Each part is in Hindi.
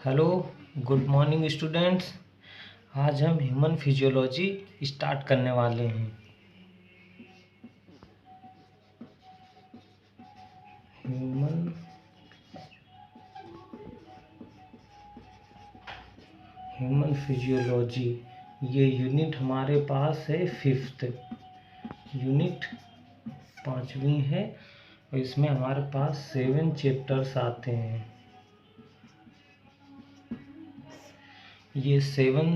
Hello, good morning students. आज हम ह्यूमन फिजियोलॉजी स्टार्ट करने वाले हैं। ह्यूमन फिजियोलॉजी ये यूनिट हमारे पास है 5th यूनिट, 5वीं है। और इसमें हमारे पास 7 चैप्टर्स आते हैं। ये 7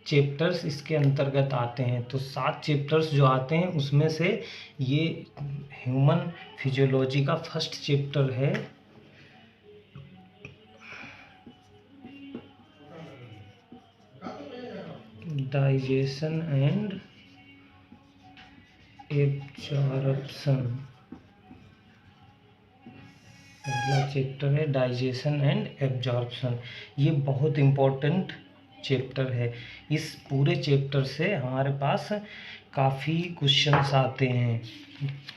चैप्टर्स इसके अंतर्गत आते हैं। तो 7 चैप्टर्स जो आते हैं उसमें से ये ह्यूमन फिजियोलॉजी का फर्स्ट चैप्टर है। Digestion and absorption. पहला चैप्टर है डाइजेशन एंड एब्जॉर्प्शन। ये बहुत इम्पोर्टेंट चैप्टर है। इस पूरे चैप्टर से हमारे पास काफ़ी क्वेश्चंस आते हैं।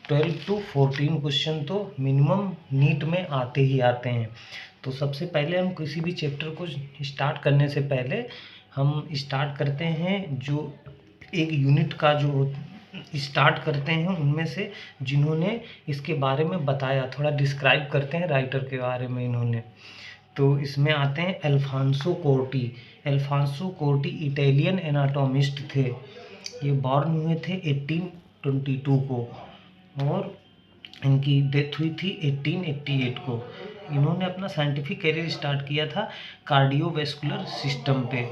12 to 14 क्वेश्चन तो मिनिमम नीट में आते ही आते हैं। तो सबसे पहले हम किसी भी चैप्टर को स्टार्ट करने से पहले हम स्टार्ट करते हैं जो एक यूनिट का जो स्टार्ट करते हैं उनमें से जिन्होंने इसके बारे में बताया, थोड़ा डिस्क्राइब करते हैं राइटर के बारे में इन्होंने। तो इसमें आते हैं Alfonso Corti. Alfonso Corti Italian anatomist थे। ये बॉर्न हुए थे 1822 को और इनकी डेथ हुई थी 1888 को। इन्होंने अपना साइंटिफिक करियर स्टार्ट किया था कार्डियोवैस्कुलर सिस्टम पे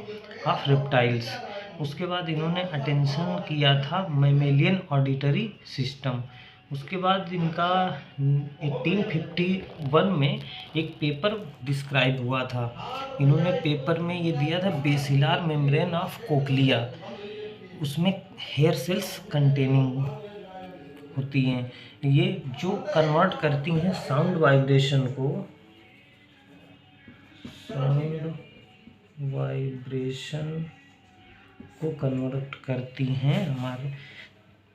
ऑफ रेप्टाइल्स। उसके बाद इन्होंने अटेंशन किया था मैमेलियन ऑडिटरी सिस्टम। उसके बाद इनका 1851 में एक पेपर डिस्क्राइब हुआ था। इन्होंने पेपर में ये दिया था बेसिलार मेम्ब्रेन ऑफ कोक्लिया। उसमें हेयर सेल्स कंटेनिंग होती हैं, ये जो कन्वर्ट करती हैं साउंड वाइब्रेशन को, कन्वर्ट करती हैं हमारे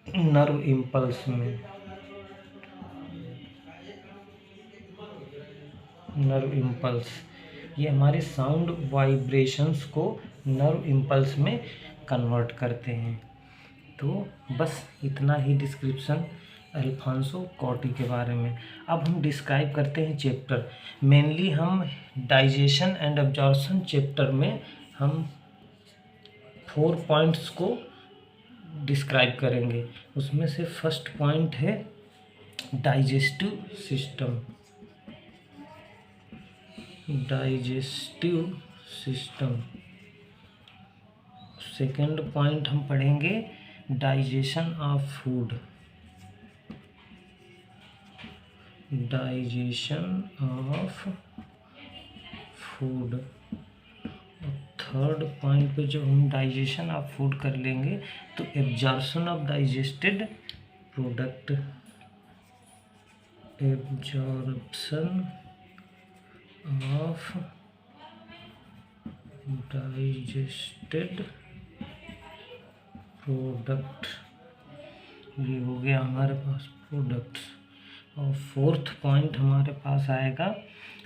नर्व इम्पल्स में। नर्व इम्पल्स ये हमारे साउंड वाइब्रेशंस को नर्व इम्पल्स में कन्वर्ट करते हैं। तो बस इतना ही डिस्क्रिप्शन अल्फांसो कोर्टी के बारे में। अब हम डिस्क्राइब करते हैं चैप्टर। मेनली हम डाइजेशन एंड एब्जॉर्प्शन चैप्टर में हम 4 पॉइंट्स को डिस्क्राइब करेंगे। उसमें से फर्स्ट पॉइंट है digestive system. Digestive system. Second point हम पढ़ेंगे digestion of food. Digestion of food. Third point पे जब हम डाइजेशन ऑफ फूड कर लेंगे तो absorption of digested product. Absorption of digested product, ये हो गया हमारे पास प्रोडक्ट्स। और फोर्थ पॉइंट हमारे पास आएगा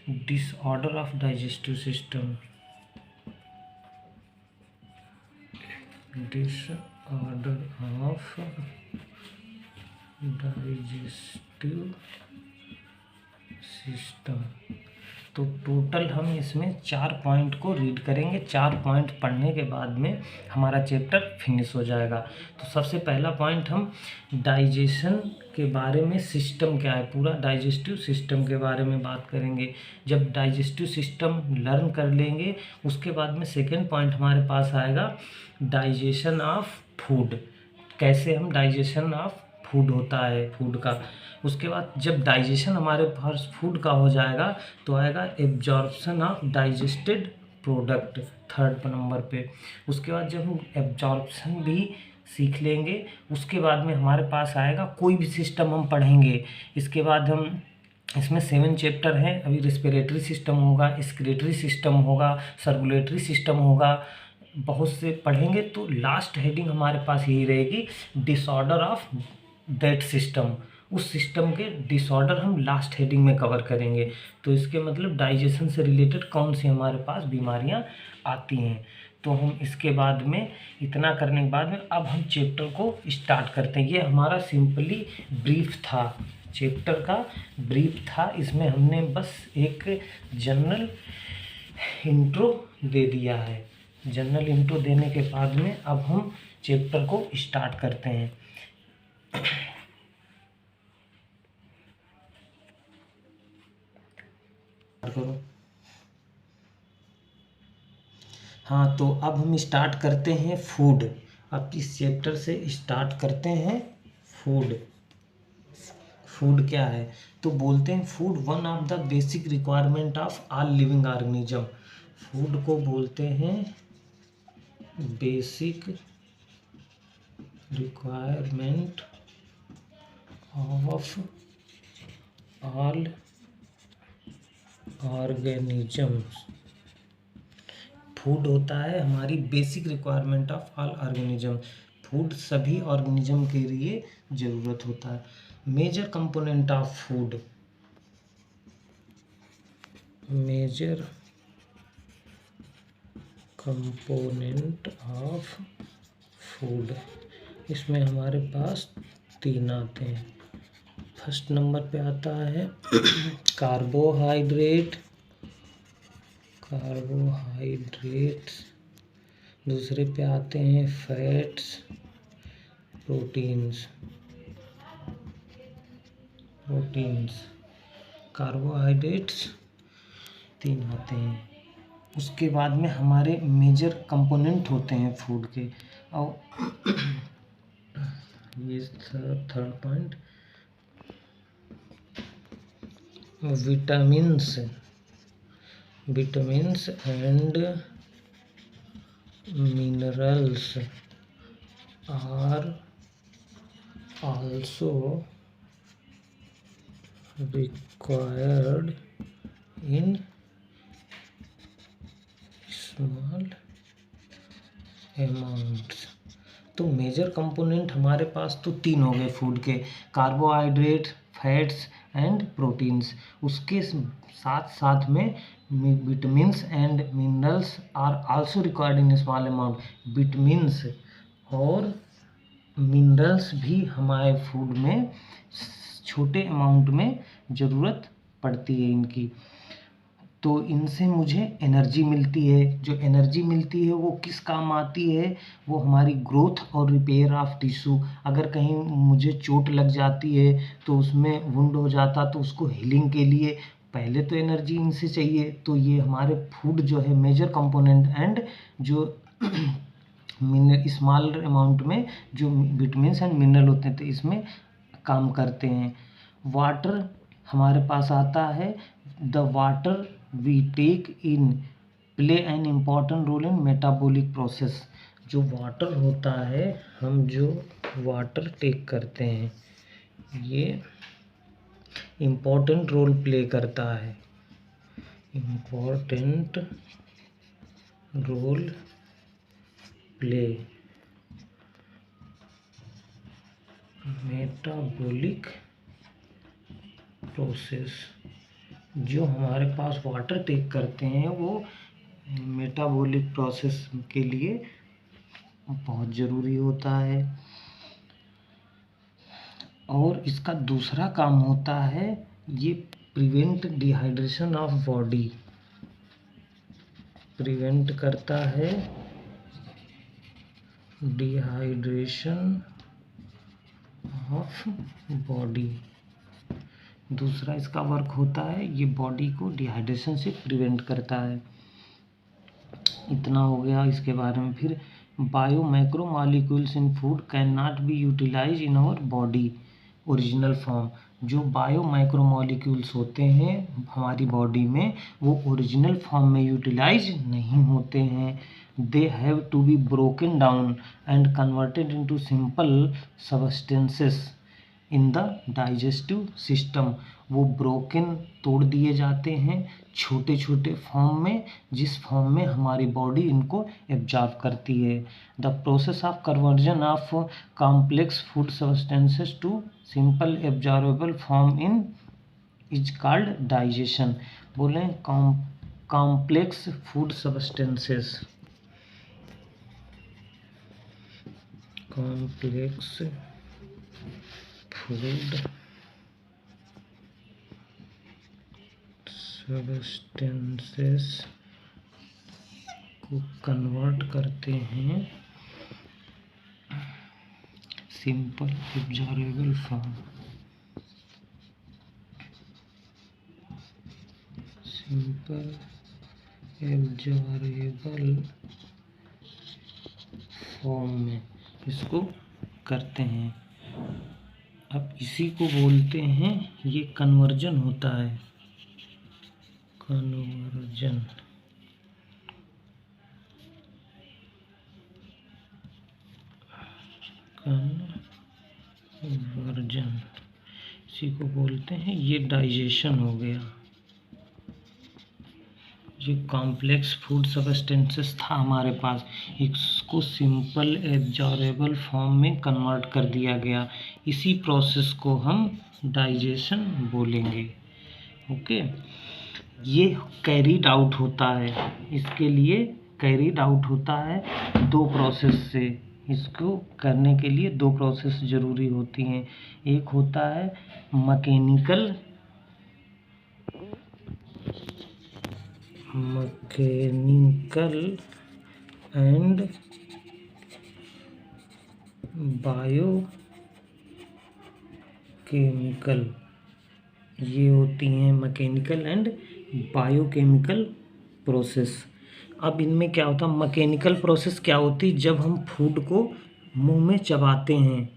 disorder of digestive system. Disorder of digestive system. तो टोटल हम इसमें 4 पॉइंट को रीड करेंगे। 4 पॉइंट पढ़ने के बाद में हमारा चैप्टर फिनिश हो जाएगा। तो सबसे पहला पॉइंट हम डाइजेशन के बारे में, सिस्टम क्या है, पूरा डाइजेस्टिव सिस्टम के बारे में बात करेंगे। जब डाइजेस्टिव सिस्टम लर्न कर लेंगे उसके बाद में सेकेंड पॉइंट हमारे पास आएगा डाइजेशन ऑफ फूड। कैसे हम डाइजेशन ऑफ फूड होता है फूड का। उसके बाद जब डाइजेशन हमारे पास फूड का हो जाएगा तो आएगा absorption of digested product third number पे। उसके बाद जब हम एब्जॉर्प्शन भी सीख लेंगे उसके बाद में हमारे पास आएगा कोई भी सिस्टम हम पढ़ेंगे। इसके बाद हम इसमें 7 चैप्टर हैं। अभी रेस्पिरेटरी सिस्टम होगा, एक्सक्रीटरी सिस्टम होगा, सर्कुलेटरी सिस्टम होगा, बहुत से पढ़ेंगे। तो लास्ट हेडिंग हमारे पास यही रहेगी डिसऑर्डर ऑफ दैट सिस्टम। उस सिस्टम के डिसऑर्डर हम लास्ट हेडिंग में कवर करेंगे। तो इसके मतलब डाइजेशन से रिलेटेड कौन सी हमारे पास बीमारियां आती हैं। तो हम इसके बाद में इतना करने के बाद में अब हम चैप्टर को स्टार्ट करते हैं। ये हमारा सिंपली ब्रीफ था, चैप्टर का ब्रीफ था। इसमें हमने बस एक जनरल इंट्रो दे दिया है। जनरल इंट्रो देने के बाद में अब हम चैप्टर को स्टार्ट करते हैं। करो। हाँ, तो अब हम स्टार्ट करते हैं फूड। अब इस चैप्टर से स्टार्ट करते हैं फूड। फूड क्या है? तो बोलते हैं food one of the basic requirement of all living organism. Food को बोलते हैं basic requirement of all organisms. Food होता है हमारी basic requirement of all organism. Food सभी ऑर्गेनिज्म के लिए ज़रूरत होता है। Major component of food, major component of food, इसमें हमारे पास 3 आते हैं। फर्स्ट नंबर पे आता है कार्बोहाइड्रेट, कार्बोहाइड्रेट्स। दूसरे पे आते हैं फैट्स, प्रोटीन्स। कार्बोहाइड्रेट्स 3 आते हैं। उसके बाद में हमारे मेजर कंपोनेंट होते हैं फूड के। और ये third point, vitamins and minerals are also required in small amounts. तो मेजर कंपोनेंट हमारे पास तो 3 हो गए फूड के, कार्बोहाइड्रेट, फैट्स एंड प्रोटीन्स। उसके साथ साथ में vitamins and minerals are also required in small amount. Vitamins और मिनरल्स भी हमारे फूड में छोटे अमाउंट में ज़रूरत पड़ती है इनकी। तो इनसे मुझे एनर्जी मिलती है। जो एनर्जी मिलती है वो किस काम आती है? वो हमारी ग्रोथ और रिपेयर ऑफ टिश्यू। अगर कहीं मुझे चोट लग जाती है तो उसमें वुंड हो जाता, तो उसको हीलिंग के लिए पहले तो एनर्जी इनसे चाहिए। तो ये हमारे फूड जो है मेजर कंपोनेंट एंड जो स्मॉल अमाउंट में जो विटामिन्स एंड मिनरल होते हैं तो इसमें काम करते हैं। वाटर हमारे पास आता है। The water we take in play an important role in metabolic process. जो वाटर होता है, हम जो वाटर टेक करते हैं ये इम्पॉर्टेंट रोल प्ले करता है। Important role play metabolic process. जो हमारे पास वाटर टेक करते हैं वो मेटाबॉलिक प्रोसेस के लिए बहुत ज़रूरी होता है। और इसका दूसरा काम होता है ये prevent dehydration of body, prevent करता है डिहाइड्रेशन ऑफ बॉडी। दूसरा इसका वर्क होता है ये बॉडी को डिहाइड्रेशन से प्रिवेंट करता है। इतना हो गया इसके बारे में। फिर bio macro molecules in food can not be utilise in our body original form. जो बायो माइक्रो मॉलिक्यूल्स होते हैं हमारी बॉडी में वो ओरिजिनल फॉर्म में यूटिलाइज नहीं होते हैं। They have to be broken down and converted into simple substances in the digestive system. वो ब्रोकन तोड़ दिए जाते हैं छोटे छोटे फॉर्म में, जिस फॉर्म में हमारी बॉडी इनको एब्जॉर्ब करती है। The process of conversion of complex food substances to simple absorbable form in is called digestion. बोलें complex food substances, complex food substances को कन्वर्ट करते हैं simple absorbable form, simple absorbable form में इसको करते हैं। अब इसी को बोलते हैं, ये कन्वर्जन होता है, कन्वर्जन। कन्वर्जन इसी को बोलते हैं, ये डाइजेशन हो गया। ये कॉम्प्लेक्स फूड सब्सटेंसेस था हमारे पास, इसको सिंपल एब्जॉर्बेबल फॉर्म में कन्वर्ट कर दिया गया। इसी प्रोसेस को हम डाइजेशन बोलेंगे। ओके, ये कैरीड आउट होता है, इसके लिए कैरीड आउट होता है दो प्रोसेस से। इसको करने के लिए दो प्रोसेस ज़रूरी होती हैं। एक होता है मैकेनिकल एंड बायोकेमिकल, ये होती हैं मैकेनिकल एंड बायोकेमिकल प्रोसेस। अब इनमें क्या होता है, मैकेनिकल प्रोसेस क्या होती है, जब हम फूड को मुंह में चबाते हैं,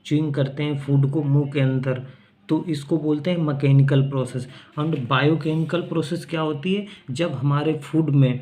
च्युइंग करते हैं फूड को मुंह के अंदर, तो इसको बोलते हैं mechanical process. And biochemical process क्या होती है, जब हमारे फूड में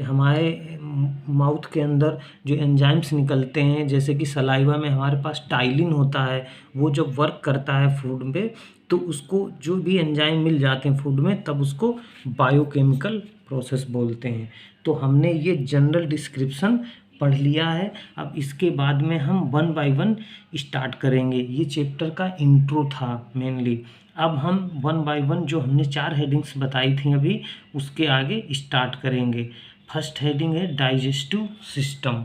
हमारे माउथ के अंदर जो एंजाइम्स निकलते हैं, जैसे कि सलाइवा में हमारे पास टाइलिन होता है, वो जब वर्क करता है फूड में, तो उसको जो भी एंजाइम मिल जाते हैं फूड में, तब उसको बायोकेमिकल प्रोसेस बोलते हैं। तो हमने ये जनरल डिस्क्रिप्शन पढ़ लिया है। अब इसके बाद में हम वन बाय वन स्टार्ट करेंगे। ये चैप्टर का इंट्रो था मेनली। अब हम वन बाय वन जो हमने 4 हेडिंग्स बताई थी अभी, उसके आगे स्टार्ट करेंगे। फर्स्ट हेडिंग है डाइजेस्टिव सिस्टम।